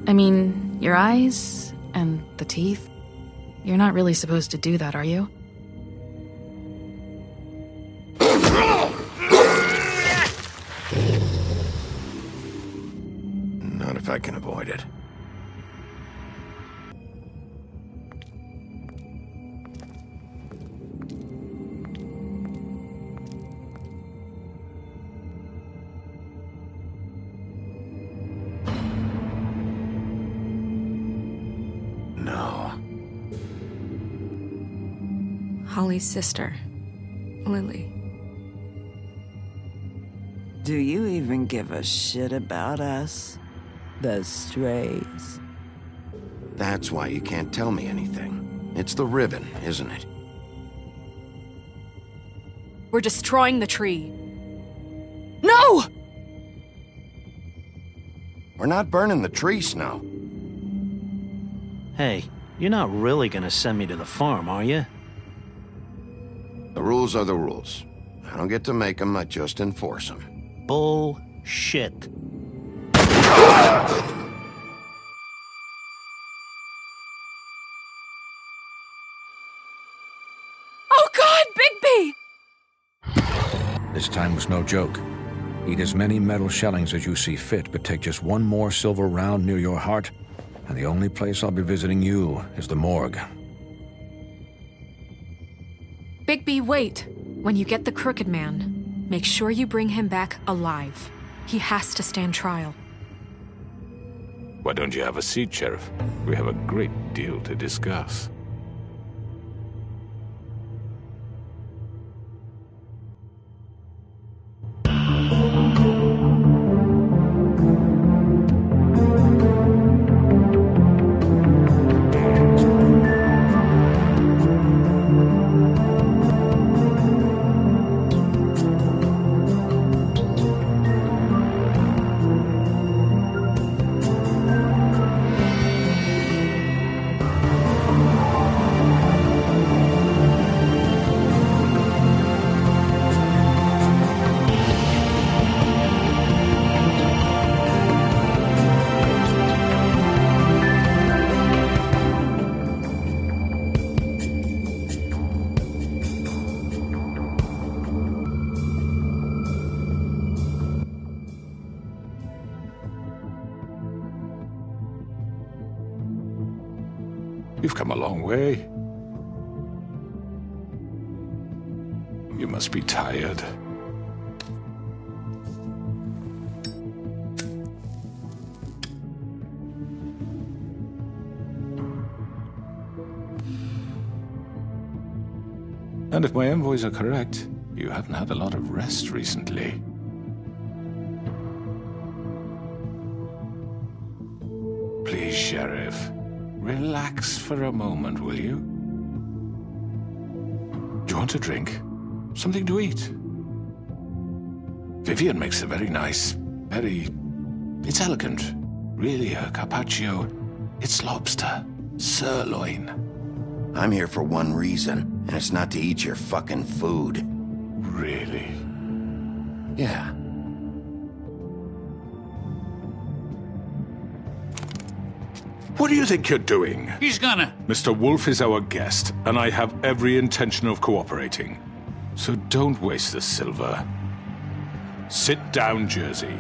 I mean, your eyes and the teeth. You're not really supposed to do that, are you? Not if I can avoid it. Holly's sister, Lily. Do you even give a shit about us? The strays? That's why you can't tell me anything. It's the ribbon, isn't it? We're destroying the tree. No! We're not burning the tree, Snow. Hey, you're not really gonna send me to the farm, are you? The rules are the rules. I don't get to make them, I just enforce them. Bullshit. Oh God, Bigby! This time was no joke. Eat as many metal shellings as you see fit, but take just one more silver round near your heart, and the only place I'll be visiting you is the morgue. Bigby, wait. When you get the Crooked Man, make sure you bring him back alive. He has to stand trial. Why don't you have a seat, Sheriff? We have a great deal to discuss. You've come a long way. You must be tired. And if my envoys are correct, you haven't had a lot of rest recently. Please, Sheriff. Relax for a moment, will you? Do you want a drink? Something to eat? Vivian makes a very nice, it's elegant. Really a carpaccio. It's lobster. Sirloin. I'm here for one reason, and it's not to eat your fucking food. Really? Yeah. What do you think you're doing? He's gonna... Mr. Wolf is our guest, and I have every intention of cooperating. So don't waste the silver. Sit down, Jersey.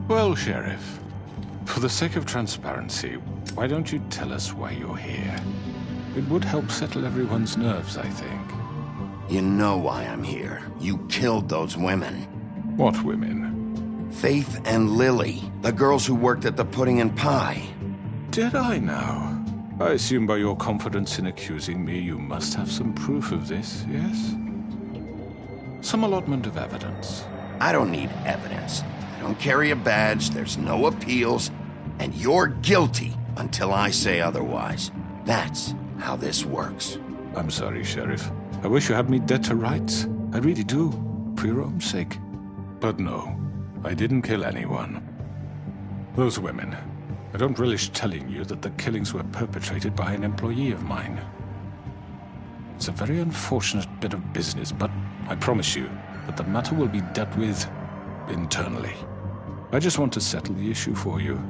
Well, Sheriff, for the sake of transparency, why don't you tell us why you're here? It would help settle everyone's nerves, I think. You know why I'm here. You killed those women. What women? Faith and Lily, the girls who worked at the Pudding and Pie. Did I now? I assume by your confidence in accusing me, you must have some proof of this, yes? Some allotment of evidence. I don't need evidence. I don't carry a badge, there's no appeals, and you're guilty until I say otherwise. That's how this works. I'm sorry, Sheriff. I wish you had me dead to rights. I really do, for your own sake. But no. I didn't kill anyone. Those women, I don't relish telling you that the killings were perpetrated by an employee of mine. It's a very unfortunate bit of business, but I promise you that the matter will be dealt with internally. I just want to settle the issue for you,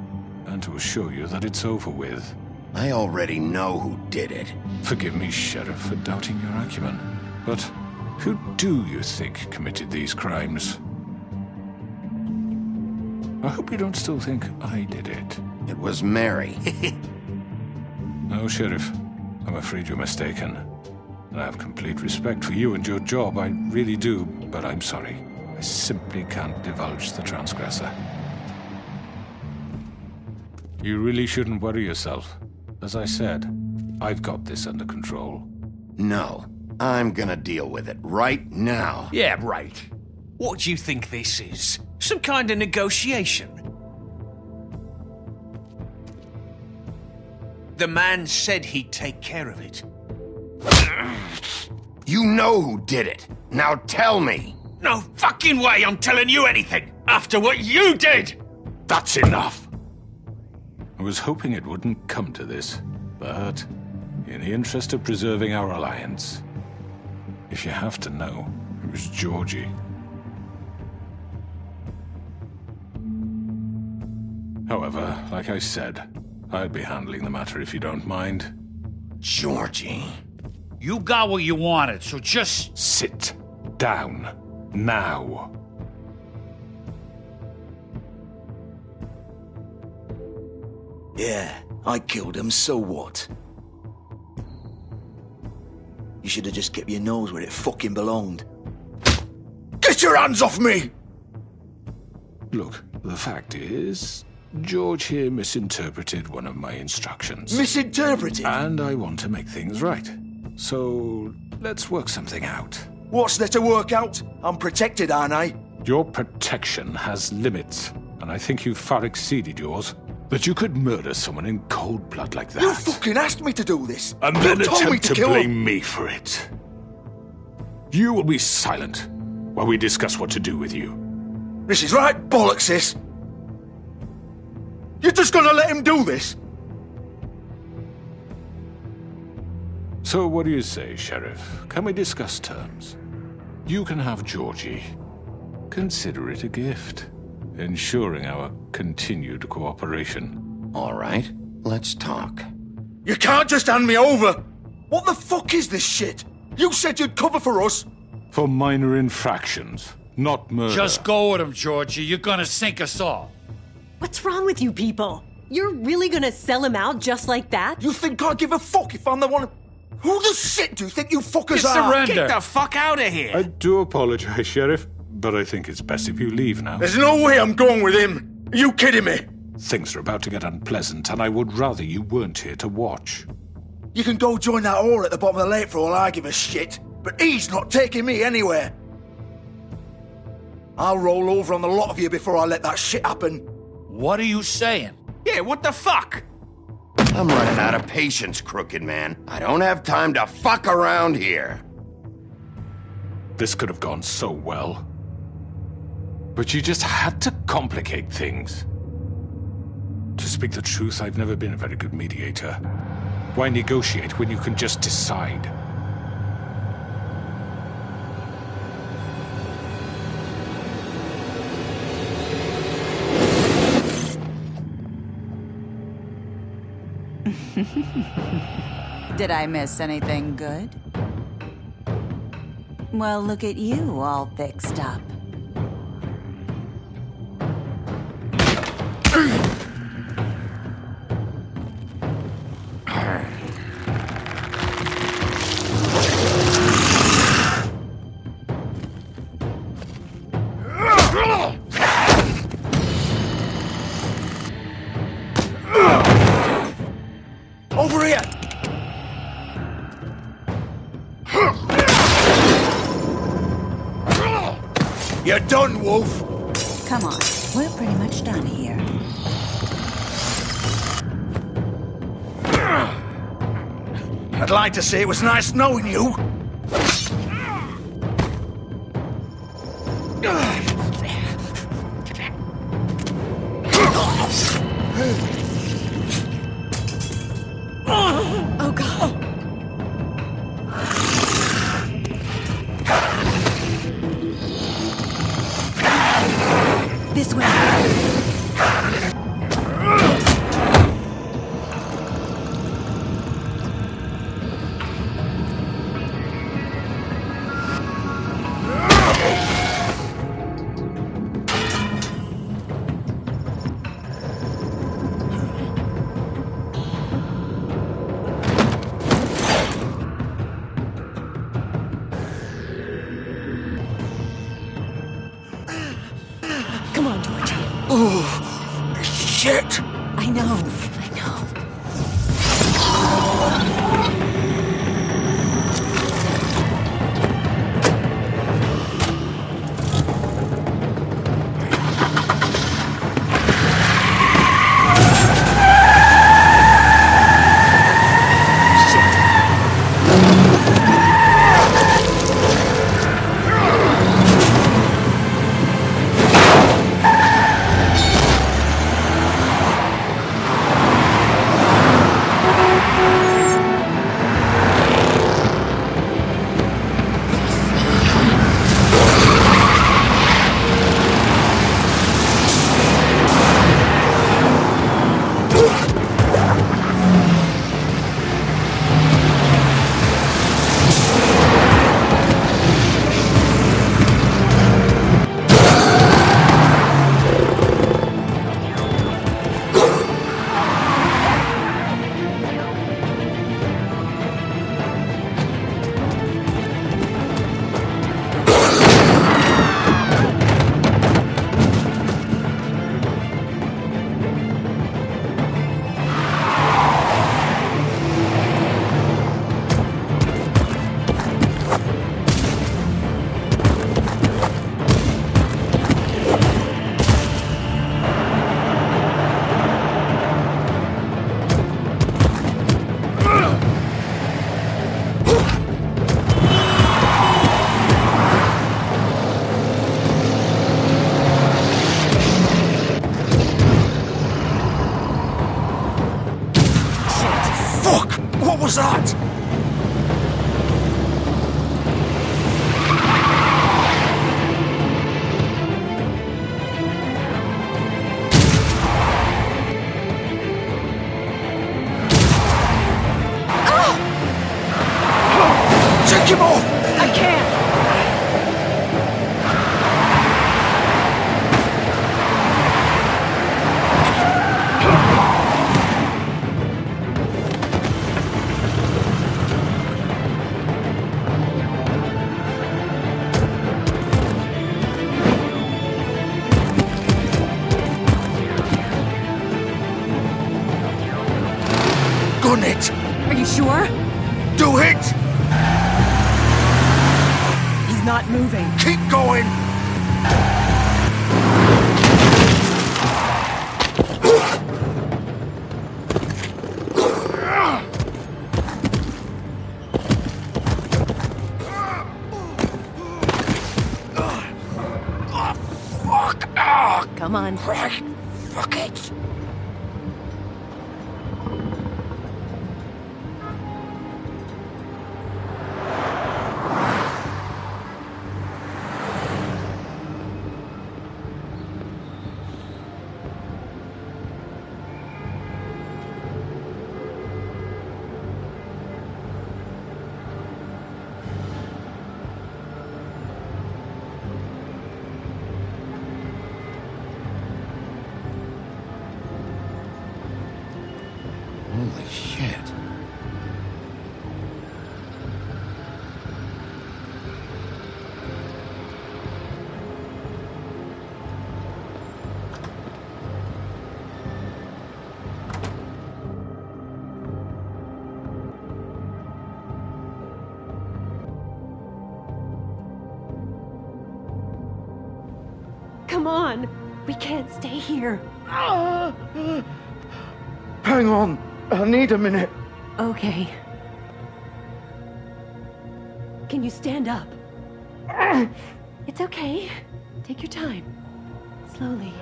and to assure you that it's over with. I already know who did it. Forgive me, Sheriff, for doubting your acumen, but who do you think committed these crimes? I hope you don't still think I did it. It was Mary. No, Sheriff. I'm afraid you're mistaken. And I have complete respect for you and your job, I really do, but I'm sorry. I simply can't divulge the transgressor. You really shouldn't worry yourself. As I said, I've got this under control. No, I'm gonna deal with it right now. Yeah, right. What do you think this is? Some kind of negotiation? The man said he'd take care of it. You know who did it. Now tell me. No fucking way I'm telling you anything after what you did! That's enough! I was hoping it wouldn't come to this, but in the interest of preserving our alliance, if you have to know, it was Georgie. However, like I said, I'd be handling the matter if you don't mind. Georgie. You got what you wanted, so just... Sit down. Now. Yeah, I killed him, so what? You should have just kept your nose where it fucking belonged. Get your hands off me! Look, the fact is, George here misinterpreted one of my instructions. Misinterpreted? And I want to make things right. So, let's work something out. What's there to work out? I'm protected, aren't I? Your protection has limits, and I think you've far exceeded yours. That you could murder someone in cold blood like that. You fucking asked me to do this! And then you told me attempt to kill blame him. me for it. You will be silent while we discuss what to do with you. This is right bollocks, sis. You're just gonna let him do this? So what do you say, Sheriff? Can we discuss terms? You can have Georgie. Consider it a gift, ensuring our continued cooperation. All right, let's talk. You can't just hand me over! What the fuck is this shit? You said you'd cover for us! For minor infractions, not murder. Just go with him, Georgie. You're gonna sink us all. What's wrong with you people? You're really gonna sell him out just like that? You think I give a fuck if I'm the one... Who the shit do you think you fuckers You are? surrender. Get the fuck out of here! I do apologize, Sheriff, but I think it's best if you leave now. There's no way I'm going with him! Are you kidding me? Things are about to get unpleasant, and I would rather you weren't here to watch. You can go join that whore at the bottom of the lake for all I give a shit, but he's not taking me anywhere. I'll roll over on the lot of you before I let that shit happen. What are you saying? Yeah, what the fuck? I'm running out of patience, crooked man. I don't have time to fuck around here. This could have gone so well. But you just had to complicate things. To speak the truth, I've never been a very good mediator. Why negotiate when you can just decide? Did I miss anything good? Well, look at you, all fixed up. Over here! You're done, Wolf! Come on, we're pretty much done here. I'd like to say it was nice knowing you. Oh, God. This way. Shit! I know. What was that? Take him off! I can't! Gun it! Are you sure? Do it! He's not moving. Keep going! Come on. Fuck it. Holy shit. Come on. We can't stay here. Hang on. I need a minute. Okay. Can you stand up? It's okay. Take your time. Slowly.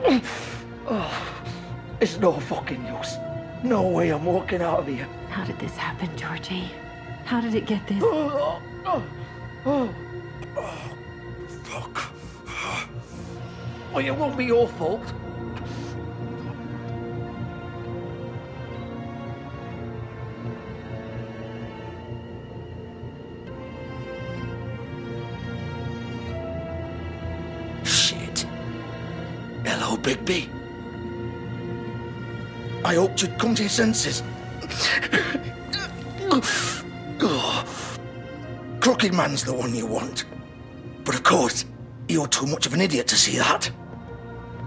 It's no fucking use. No way I'm walking out of here. How did this happen, Georgie? How did it get this? Fuck. Well, it won't be your fault. Shit. Hello, Bigby. I hoped you'd come to your senses. Crooked Man's the one you want. But of course, you're too much of an idiot to see that.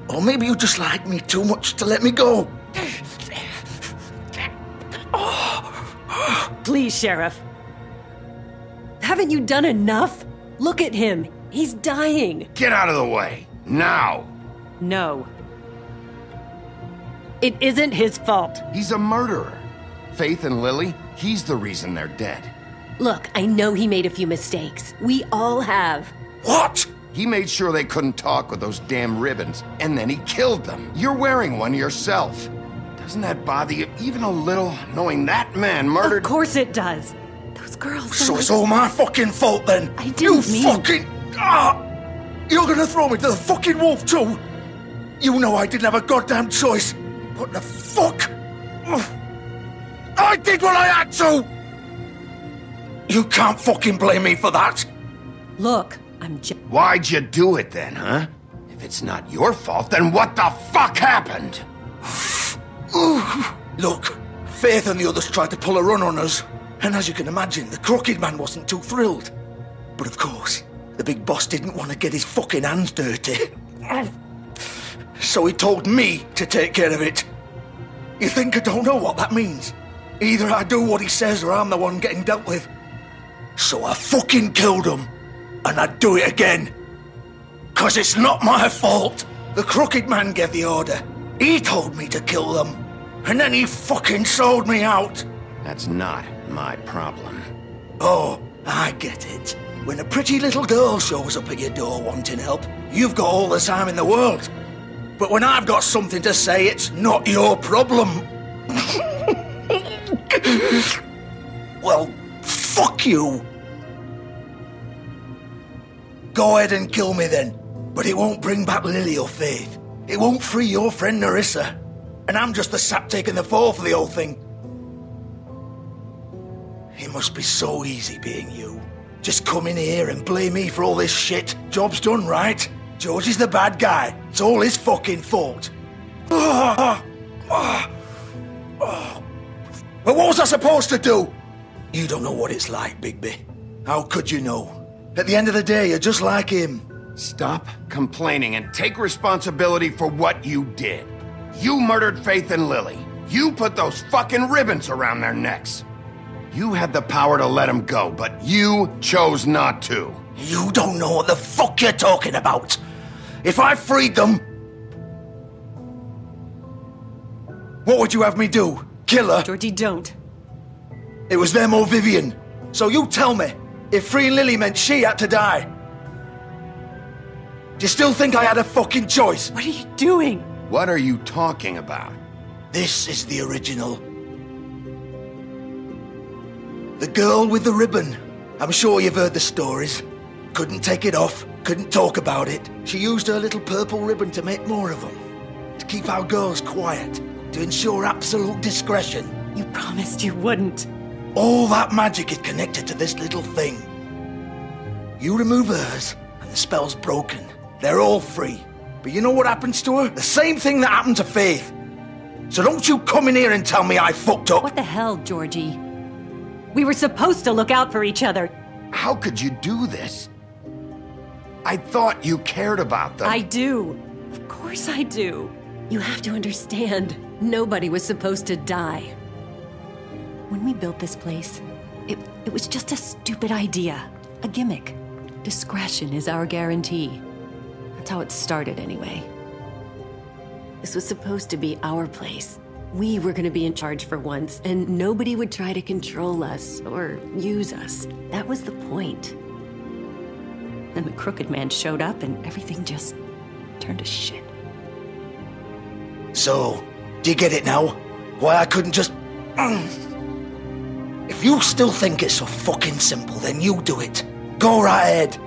Or maybe you just like me too much to let me go. Please, Sheriff. Haven't you done enough? Look at him. He's dying. Get out of the way. Now. No. It isn't his fault. He's a murderer. Faith and Lily, he's the reason they're dead. Look, I know he made a few mistakes. We all have. What? He made sure they couldn't talk with those damn ribbons, and then he killed them. You're wearing one yourself. Doesn't that bother you even a little, knowing that man murdered— Of course it does. Those girls— So it's all my fucking fault then? I didn't mean— fucking— You're gonna throw me to the fucking wolf too? You know I didn't have a goddamn choice. What the fuck? I did what I had to! You can't fucking blame me for that. Look, I'm just— Why'd you do it then, huh? If it's not your fault, then what the fuck happened? Look, Faith and the others tried to pull a run on us. And as you can imagine, the crooked man wasn't too thrilled. But of course, the big boss didn't want to get his fucking hands dirty. So he told me to take care of it. You think I don't know what that means? Either I do what he says or I'm the one getting dealt with. So I fucking killed him. And I'd do it again. 'Cause it's not my fault. The crooked man gave the order. He told me to kill them. And then he fucking sold me out. That's not my problem. Oh, I get it. When a pretty little girl shows up at your door wanting help, you've got all the time in the world. But when I've got something to say, it's not your problem. Well, fuck you. Go ahead and kill me then. But it won't bring back Lily or Faith. It won't free your friend Nerissa. And I'm just the sap taking the fall for the whole thing. It must be so easy being you. Just come in here and blame me for all this shit. Job's done, right? George is the bad guy. It's all his fucking fault. But what was I supposed to do? You don't know what it's like, Bigby. How could you know? At the end of the day, you're just like him. Stop complaining and take responsibility for what you did. You murdered Faith and Lily. You put those fucking ribbons around their necks. You had the power to let them go, but you chose not to. You don't know what the fuck you're talking about. If I freed them, what would you have me do? Kill her? Georgie, don't. It was them or Vivian. So you tell me, if freeing Lily meant she had to die, do you still think I had a fucking choice? What are you doing? What are you talking about? This is the original. The girl with the ribbon. I'm sure you've heard the stories. Couldn't take it off, couldn't talk about it. She used her little purple ribbon to make more of them. To keep our girls quiet. To ensure absolute discretion. You promised you wouldn't. All that magic is connected to this little thing. You remove hers, and the spell's broken. They're all free. But you know what happens to her? The same thing that happened to Faith. So don't you come in here and tell me I fucked up. What the hell, Georgie? We were supposed to look out for each other. How could you do this? I thought you cared about them. I do. Of course I do. You have to understand, nobody was supposed to die. When we built this place, it was just a stupid idea. A gimmick. Discretion is our guarantee. That's how it started anyway. This was supposed to be our place. We were gonna be in charge for once, and nobody would try to control us or use us. That was the point. Then the crooked man showed up and everything just turned to shit. So, do you get it now? Why I couldn't just... If you still think it's so fucking simple, then you do it. Go right ahead.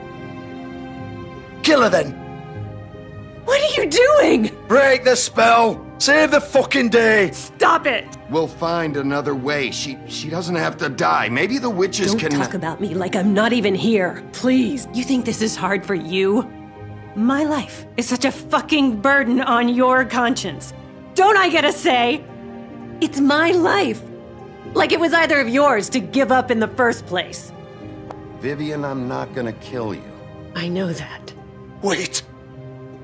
Kill her then. What are you doing? Break the spell. Save the fucking day. Stop it. We'll find another way. She doesn't have to die. Maybe the witches Don't can... talk about me like I'm not even here. Please. You think this is hard for you? My life is such a fucking burden on your conscience. Don't I get a say? It's my life. Like it was either of yours to give up in the first place. Vivian, I'm not gonna kill you. I know that. Wait.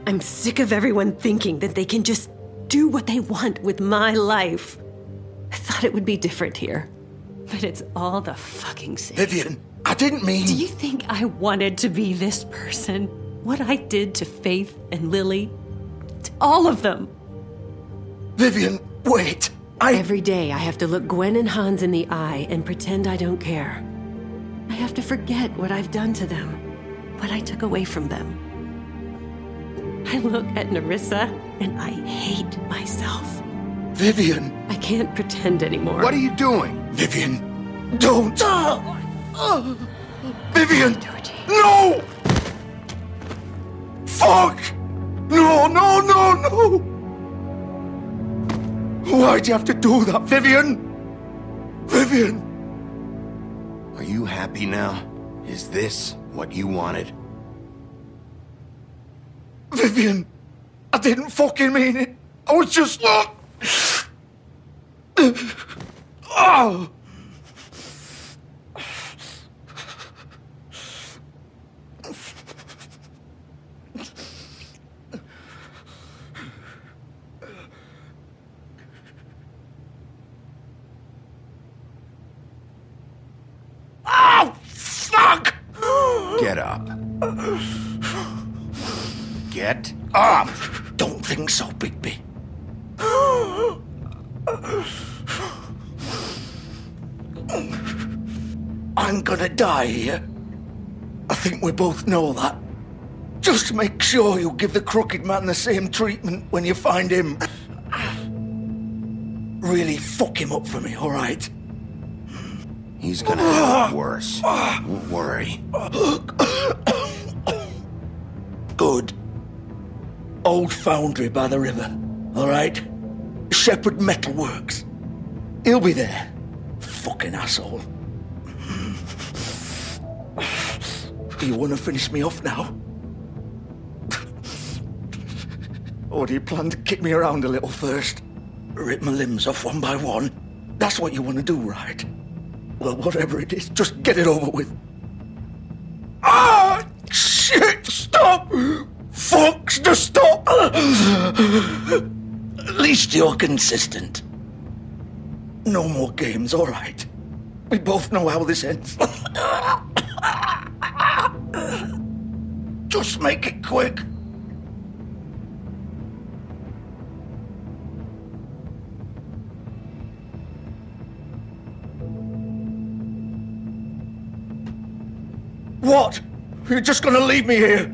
I'm sick of everyone thinking that they can just do what they want with my life. I thought it would be different here, but it's all the fucking same. Vivian, I didn't mean... Do you think I wanted to be this person? What I did to Faith and Lily? To all of them. Vivian, wait. Every day I have to look Gwen and Hans in the eye and pretend I don't care. I have to forget what I've done to them, what I took away from them. I look at Nerissa and I hate myself. Vivian! I can't pretend anymore. What are you doing? Vivian, don't! Vivian! No! Fuck! No, no, no, no! Why'd you have to do that, Vivian? Vivian! Are you happy now? Is this what you wanted? Vivian, I didn't fucking mean it. I was just... Oh! Oh, fuck! Get up. Get up! Don't think so, Bigby. I'm gonna die here. I think we both know that. Just make sure you give the crooked man the same treatment when you find him. Really fuck him up for me, all right? He's gonna have it worse. Don't worry. Good. Old foundry by the river, all right? Shepherd Metalworks. He'll be there. Fucking asshole. You want to finish me off now? Or do you plan to kick me around a little first? Rip my limbs off one by one? That's what you want to do, right? Well, whatever it is, just get it over with. Ah! Shit! Stop! Fuck! Just stop! At least you're consistent. No more games, all right? We both know how this ends. Just make it quick. What? You're just gonna leave me here?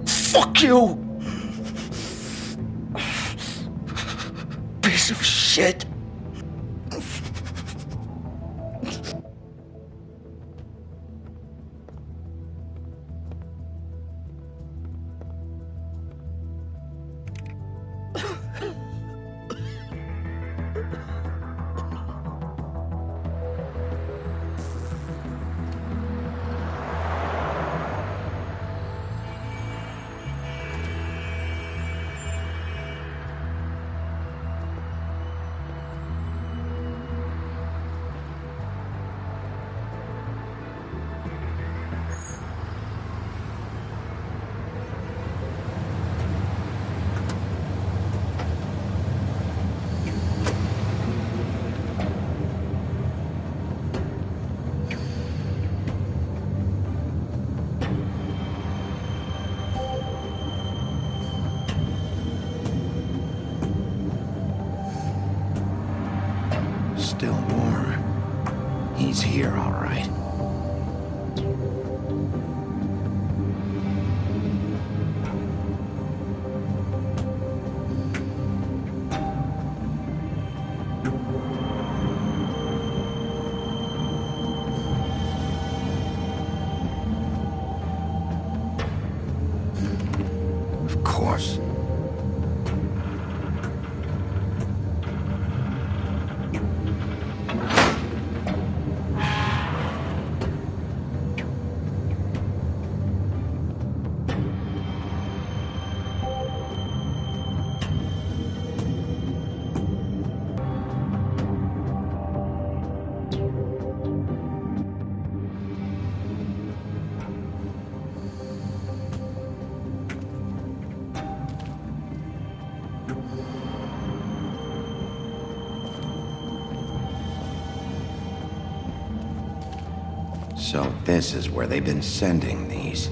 Fuck you! Piece of shit. Still warm. He's here, all right. Of course. So this is where they've been sending these.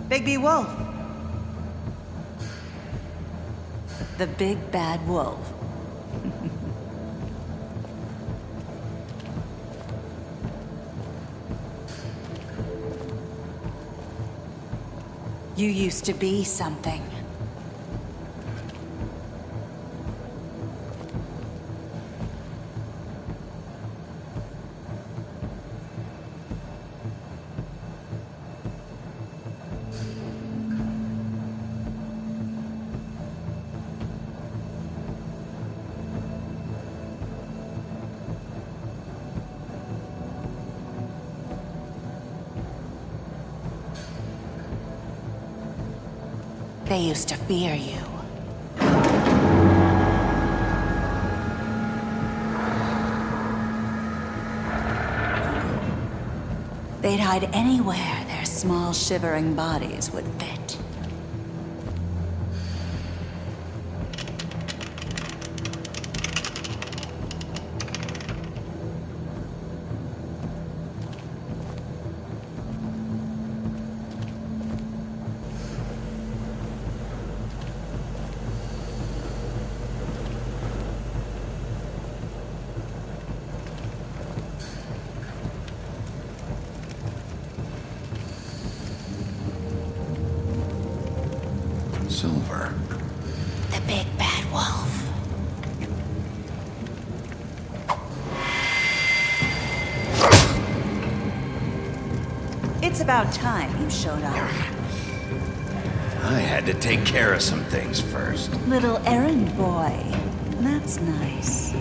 Bigby Wolf. The big bad wolf. You used to be something. They used to fear you. They'd hide anywhere their small, shivering bodies would fit. Silver. The big bad wolf. It's about time you showed up. I had to take care of some things first. Little errand boy. That's nice.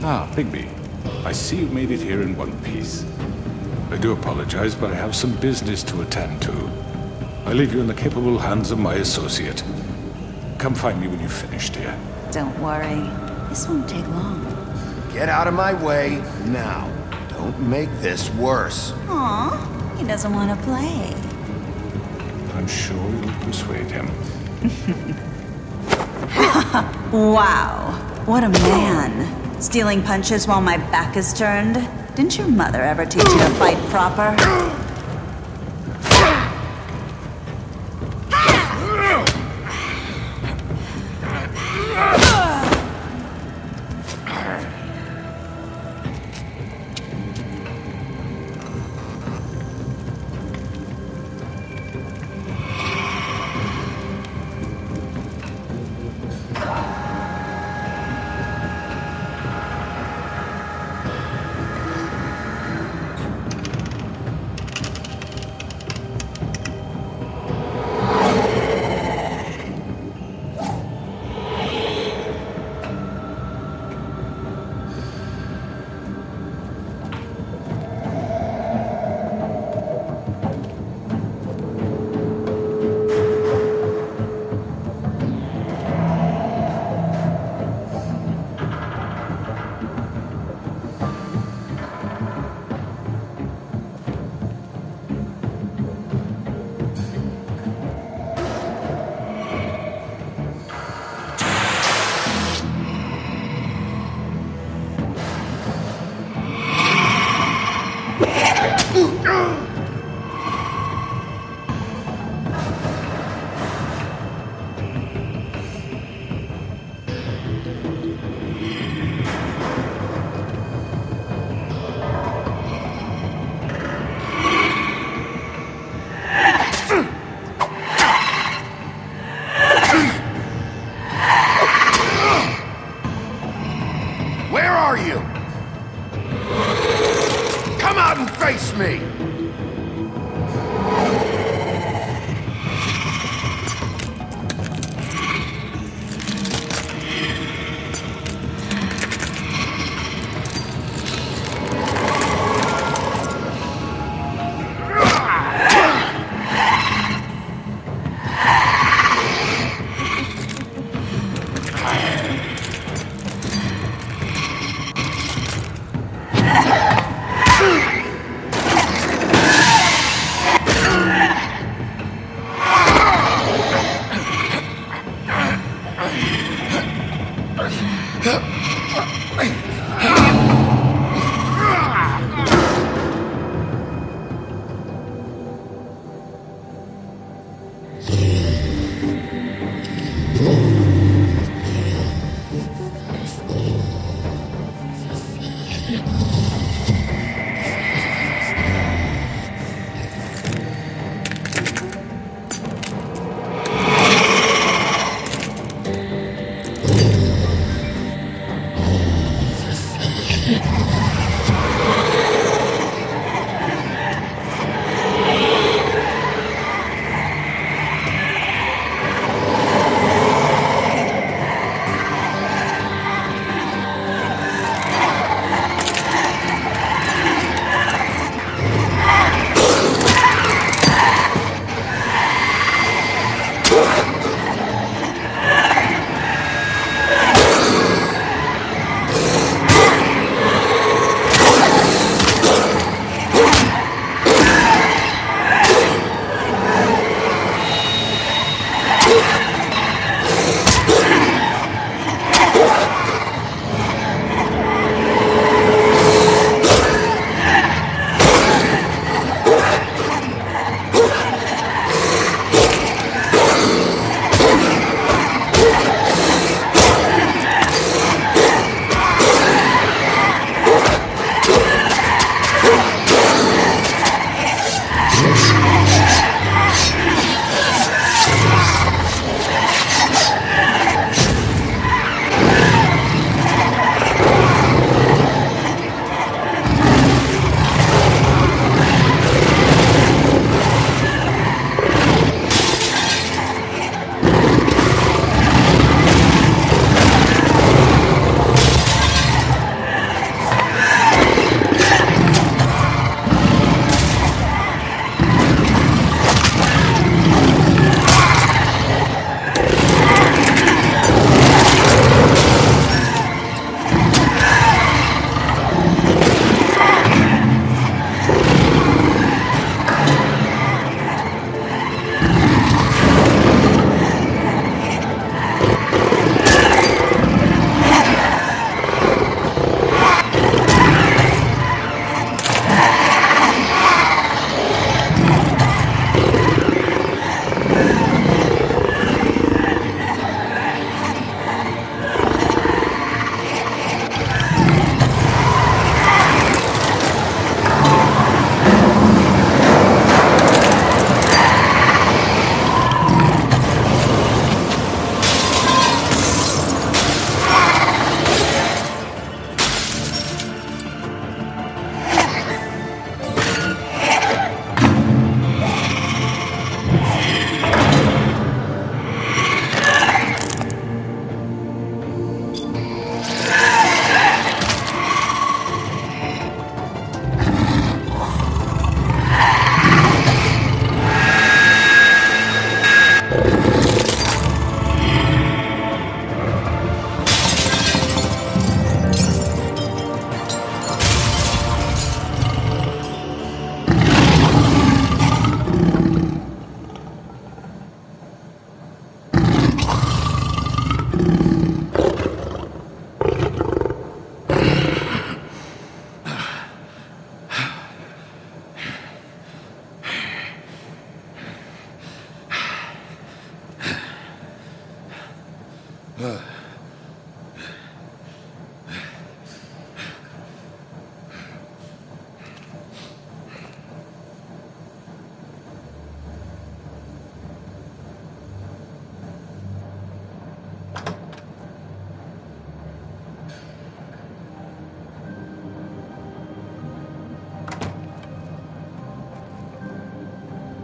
Ah, Bigby. I see you made it here in one piece. I do apologize, but I have some business to attend to. I leave you in the capable hands of my associate. Come find me when you've finished here. Don't worry. This won't take long. Get out of my way now. Don't make this worse. Aw, he doesn't want to play. I'm sure you'll persuade him. Wow, what a man. Stealing punches while my back is turned? Didn't your mother ever teach you to fight proper? me!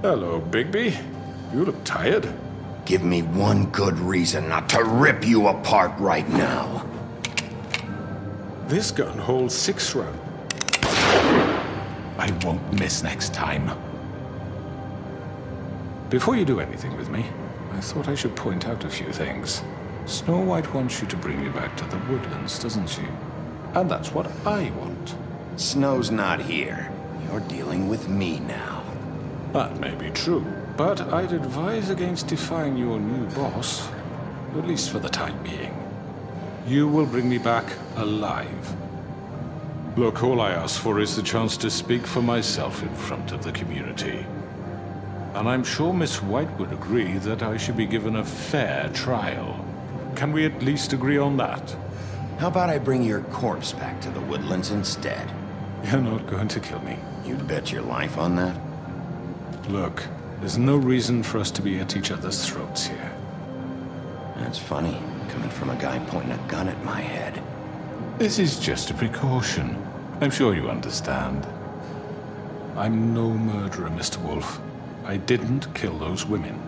Hello, Bigby. You look tired. Give me one good reason not to rip you apart right now. This gun holds 6 rounds. I won't miss next time. Before you do anything with me, I thought I should point out a few things. Snow White wants you to bring me back to the woodlands, doesn't she? And that's what I want. Snow's not here. You're dealing with me now. That may be true, but I'd advise against defying your new boss, at least for the time being. You will bring me back alive. Look, all I ask for is the chance to speak for myself in front of the community. And I'm sure Miss White would agree that I should be given a fair trial. Can we at least agree on that? How about I bring your corpse back to the woodlands instead? You're not going to kill me. You'd bet your life on that? Look, there's no reason for us to be at each other's throats here. That's funny, coming from a guy pointing a gun at my head. This is just a precaution. I'm sure you understand. I'm no murderer, Mr. Wolf. I didn't kill those women.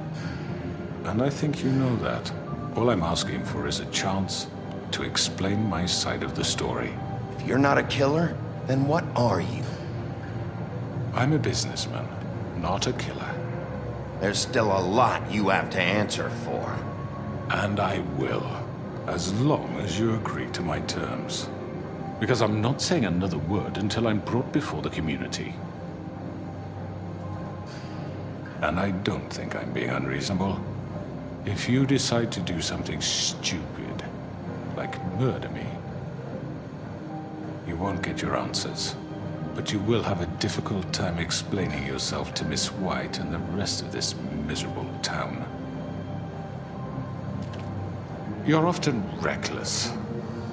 And I think you know that. All I'm asking for is a chance to explain my side of the story. If you're not a killer, then what are you? I'm a businessman, not a killer. There's still a lot you have to answer for. And I will, as long as you agree to my terms. Because I'm not saying another word until I'm brought before the community. And I don't think I'm being unreasonable. If you decide to do something stupid, like murder me, you won't get your answers. But you will have a difficult time explaining yourself to Miss White and the rest of this miserable town. You're often reckless,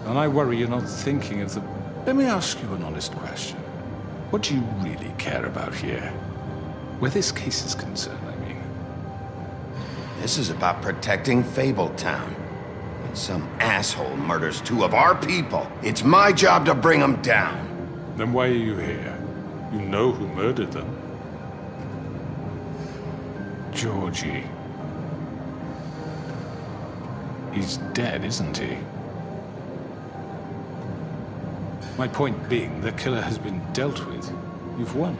and I worry you're not thinking of the... Let me ask you an honest question. What do you really care about here? Where this case is concerned, I mean. This is about protecting Fabletown. When some asshole murders two of our people, it's my job to bring them down. Then why are you here? You know who murdered them. Georgie. He's dead, isn't he? My point being, the killer has been dealt with. You've won.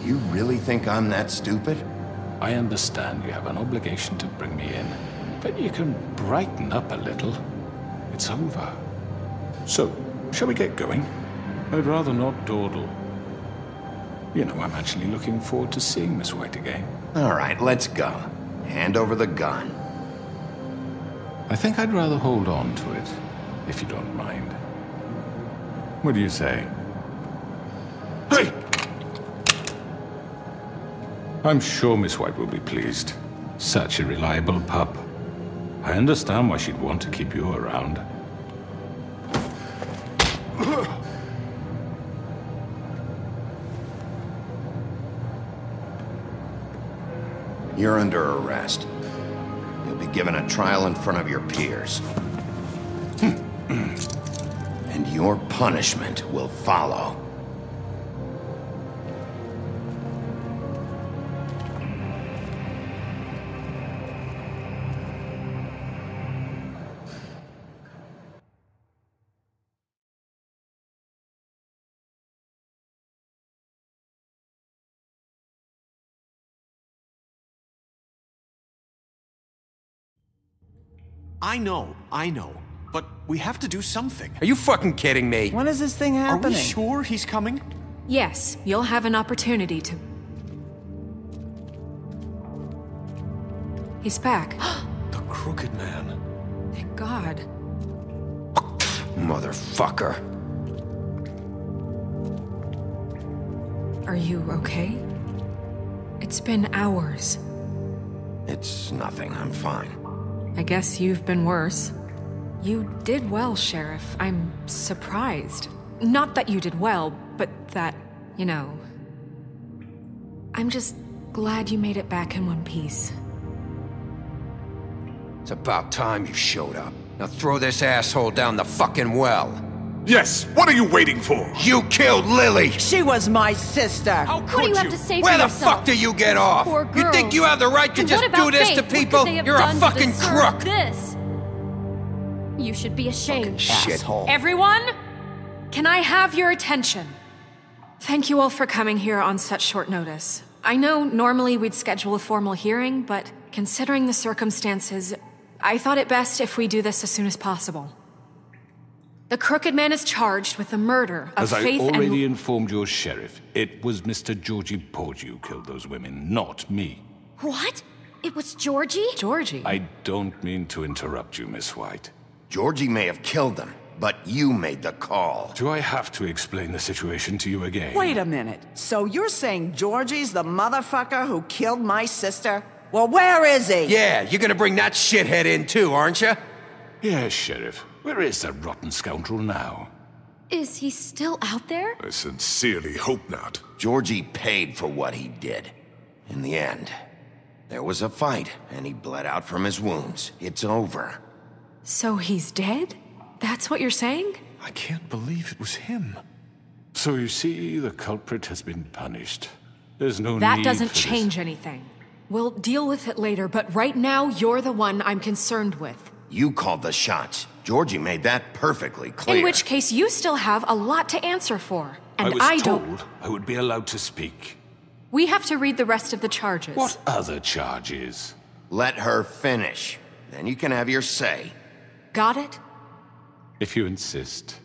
You really think I'm that stupid? I understand you have an obligation to bring me in, but you can brighten up a little. It's over. So, shall we get going? I'd rather not dawdle. You know, I'm actually looking forward to seeing Miss White again. All right, let's go. Hand over the gun. I think I'd rather hold on to it, if you don't mind. What do you say? Hey! I'm sure Miss White will be pleased. Such a reliable pup. I understand why she'd want to keep you around. You're under arrest. You'll be given a trial in front of your peers. And your punishment will follow. I know. But we have to do something. Are you fucking kidding me? When is this thing Are happening? we sure he's coming? Yes, you'll have an opportunity to... He's back. The Crooked Man. Thank God. Motherfucker. Are you okay? It's been hours. It's nothing, I'm fine. I guess you've been worse. You did well, Sheriff. I'm surprised. Not that you did well, but that, you know... I'm just glad you made it back in one piece. It's about time you showed up. Now throw this asshole down the fucking well. Yes, what are you waiting for? You killed Lily! She was my sister. How could What do you have to say for Where the yourself? fuck do you get off? Poor You think girls. you have the right to And just what about do this Faith? to What could people? they have You're a done to fucking deserve crook! This? You should be ashamed. Shithole. Everyone, can I have your attention? Thank you all for coming here on such short notice. I know normally we'd schedule a formal hearing, but considering the circumstances, I thought it best if we do this as soon as possible. The Crooked Man is charged with the murder of As Faith I and... already informed your sheriff, it was Mr. Georgie Porgy who killed those women, not me. What? It was Georgie? Georgie? I don't mean to interrupt you, Miss White. Georgie may have killed them, but you made the call. Do I have to explain the situation to you again? Wait a minute. So you're saying Georgie's the motherfucker who killed my sister? Well, where is he? Yeah, you're gonna bring that shithead in too, aren't you? Yes, Sheriff. Where is that rotten scoundrel now? Is he still out there? I sincerely hope not. Georgie paid for what he did. In the end, there was a fight, and he bled out from his wounds. It's over. So he's dead? That's what you're saying? I can't believe it was him. So you see, the culprit has been punished. There's no need That for doesn't this. change anything. We'll deal with it later, but right now, you're the one I'm concerned with. You called the shots. Georgie made that perfectly clear. In which case, you still have a lot to answer for. And I was don't... told I would be allowed to speak. We have to read the rest of the charges. What other charges? Let her finish. Then you can have your say. Got it? If you insist.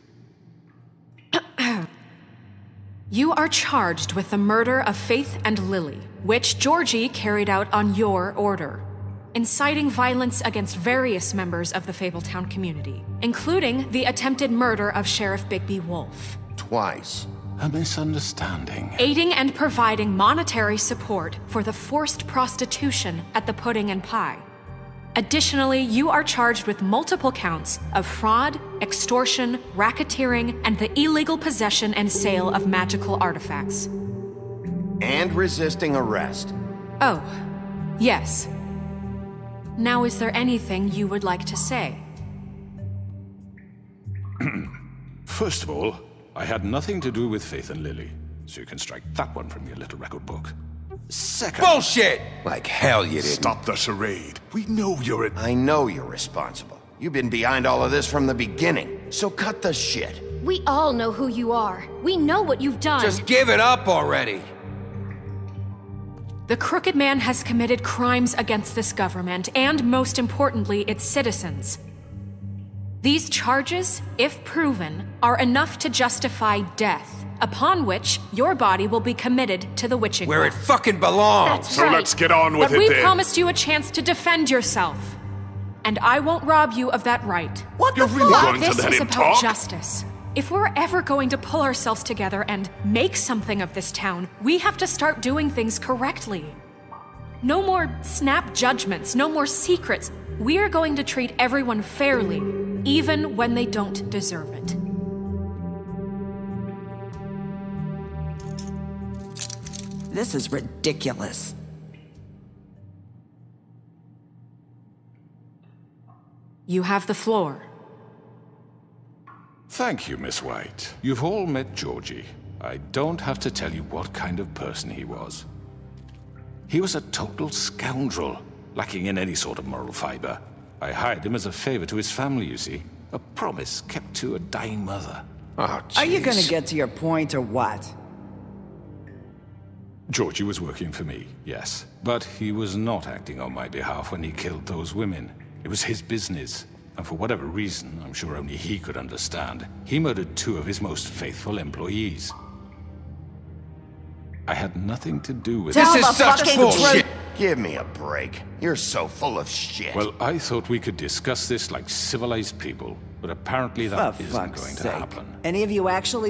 You are charged with the murder of Faith and Lily, which Georgie carried out on your order, inciting violence against various members of the Fabletown community, including the attempted murder of Sheriff Bigby Wolf. Twice. A misunderstanding. Aiding and providing monetary support for the forced prostitution at the Pudding and Pie. Additionally, you are charged with multiple counts of fraud, extortion, racketeering, and the illegal possession and sale of magical artifacts. And resisting arrest. Oh, yes. Now, is there anything you would like to say? First of all, I had nothing to do with Faith and Lily, so you can strike that one from your little record book. Second... Bullshit! Like hell you didn't. Stop the charade. We know you're a... I know you're responsible. You've been behind all of this from the beginning, so cut the shit. We all know who you are. We know what you've done. Just give it up already. The Crooked Man has committed crimes against this government, and most importantly, its citizens. These charges, if proven, are enough to justify death, upon which your body will be committed to the witching Where well. it fucking belongs. That's So right. let's get on with But it we then. promised you a chance to defend yourself. And I won't rob you of that right. What You're the really fuck? going to This let is him about talk? justice. If we're ever going to pull ourselves together and make something of this town, we have to start doing things correctly. No more snap judgments, no more secrets. We are going to treat everyone fairly, even when they don't deserve it. This is ridiculous. You have the floor. Thank you, Miss White. You've all met Georgie. I don't have to tell you what kind of person he was. He was a total scoundrel, lacking in any sort of moral fiber. I hired him as a favor to his family, you see. A promise kept to a dying mother. Oh, Are you jeez. gonna get to your point or what? Georgie was working for me, yes. But he was not acting on my behalf when he killed those women. It was his business. And for whatever reason, I'm sure only he could understand, he murdered 2 of his most faithful employees. I had nothing to do with Tell This the is such fucking bullshit. truth. Give me a break. You're so full of shit. Well, I thought we could discuss this like civilized people, but apparently that For isn't fuck's going to sake. happen. Any of you actually